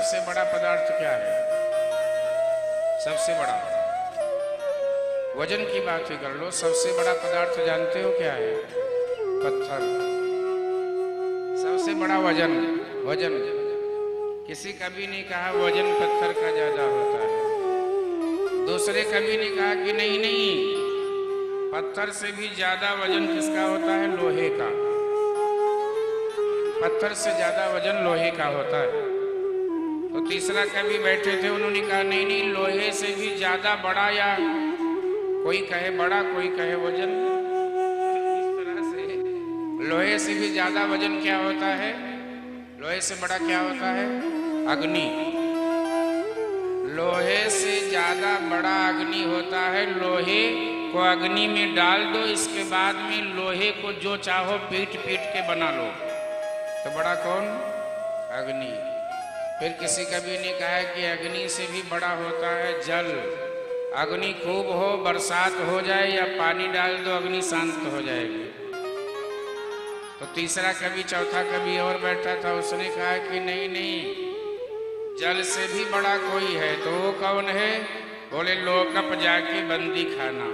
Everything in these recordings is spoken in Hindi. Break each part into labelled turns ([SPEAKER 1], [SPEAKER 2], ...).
[SPEAKER 1] सबसे बड़ा पदार्थ क्या है? सबसे बड़ा वजन की बात ही कर लो, सबसे बड़ा पदार्थ जानते हो क्या है? पत्थर। सबसे बड़ा वजन, वजन किसी कभी नहीं कहा वजन पत्थर का ज्यादा होता है। दूसरे कभी ने कहा कि नहीं नहीं, पत्थर से भी ज्यादा वजन किसका होता है? लोहे का। पत्थर से ज्यादा वजन लोहे का होता है। तो तीसरा कवि बैठे थे, उन्होंने कहा नहीं नहीं, लोहे से भी ज्यादा बड़ा, या कोई कहे बड़ा कोई कहे वजन, इस तरह से लोहे से भी ज्यादा वजन क्या होता है? लोहे से बड़ा क्या होता है? अग्नि। लोहे से ज्यादा बड़ा अग्नि होता है। लोहे को अग्नि में डाल दो, इसके बाद में लोहे को जो चाहो पीट पीट के बना लो, तो बड़ा कौन? अग्नि। फिर किसी कवि ने कहा कि अग्नि से भी बड़ा होता है जल। अग्नि खूब हो, बरसात हो जाए या पानी डाल दो, अग्नि शांत हो जाएगी। तो तीसरा कवि, चौथा कवि और बैठा था, उसने कहा कि नहीं नहीं, जल से भी बड़ा कोई है। तो वो कौन है? बोले लोकप जाके बंदी खाना।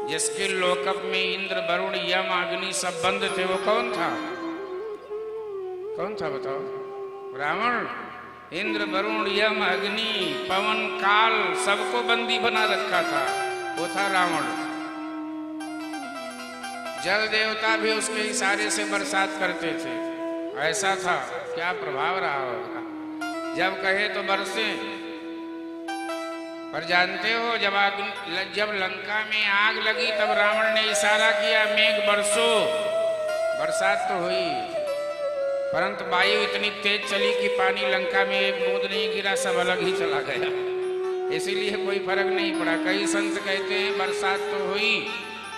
[SPEAKER 1] जिसके लोकप में इंद्र वरुण यम अग्नि सब बंद थे, वो कौन था? कौन था बताओ? रावण। इंद्र वरुण यम अग्नि पवन काल सबको बंदी बना रखा था, वो था रावण। जल देवता भी उसके इशारे से बरसात करते थे। ऐसा था, क्या प्रभाव रहा होगा। जब कहे तो बरसे। पर जानते हो, जब लंका में आग लगी तब रावण ने इशारा किया मेघ बरसो, बरसात तो हुई, परंतु वायु इतनी तेज चली कि पानी लंका में एक बूंद नहीं गिरा, सब अलग ही चला गया। इसीलिए कोई फर्क नहीं पड़ा। कई संत कहते हैं बरसात तो हुई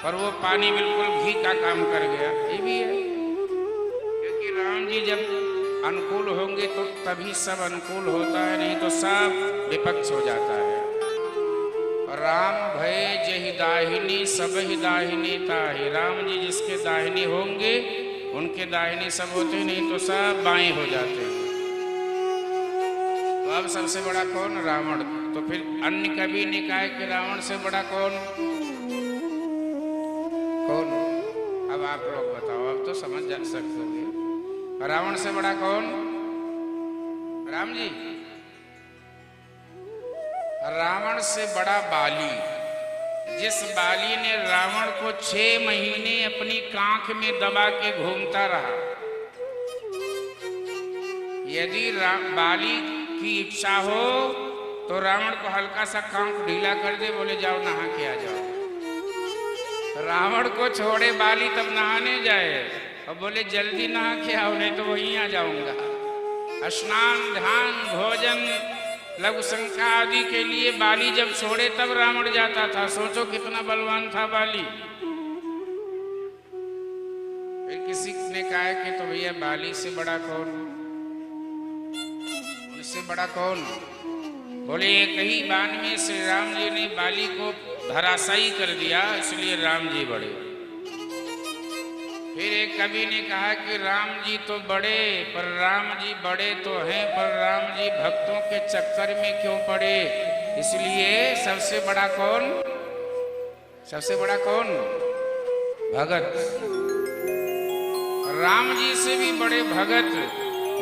[SPEAKER 1] पर वो पानी बिल्कुल घी का काम कर गया। ये भी है, क्योंकि राम जी जब अनुकूल होंगे तो तभी सब अनुकूल होता है, नहीं तो सब विपक्ष हो जाता है। राम भय जहि दाहिनी सब ही दाहिनी ताहि। राम जी जिसके दाहिने होंगे उनके दाहिने सब होते, नहीं तो सब बाएं हो जाते हैं। तो अब सबसे बड़ा कौन? रावण। तो फिर अन्य कवि ने कहा कि रावण से बड़ा कौन? कौन? अब आप लोग बताओ, अब तो समझ जा सकते होंगे। रावण से बड़ा कौन? राम जी। रावण से बड़ा बाली। जिस बाली ने रावण को 6 महीने अपनी कांख में दबा के घूमता रहा। यदि बाली की इच्छा हो तो रावण को हल्का सा कांख ढीला कर दे, बोले जाओ नहा के आ जाओ। रावण को छोड़े बाली तब नहाने जाए और बोले जल्दी नहा के आओ, नहीं तो वहीं आ जाऊंगा। स्नान ध्यान भोजन लघु शंका आदि के लिए बाली जब छोड़े तब रावण जाता था। सोचो कितना बलवान था बाली। फिर किसी ने कहा कि तो भैया बाली से बड़ा कौन? उससे बड़ा कौन? बोले एक ही बाण में श्री राम जी ने बाली को धराशायी कर दिया, इसलिए राम जी बड़े। फिर एक कवि ने कहा कि राम जी तो बड़े, पर राम जी बड़े तो हैं, पर राम जी भक्तों के चक्कर में क्यों पड़े? इसलिए सबसे बड़ा कौन? सबसे बड़ा कौन? भगत। राम जी से भी बड़े भगत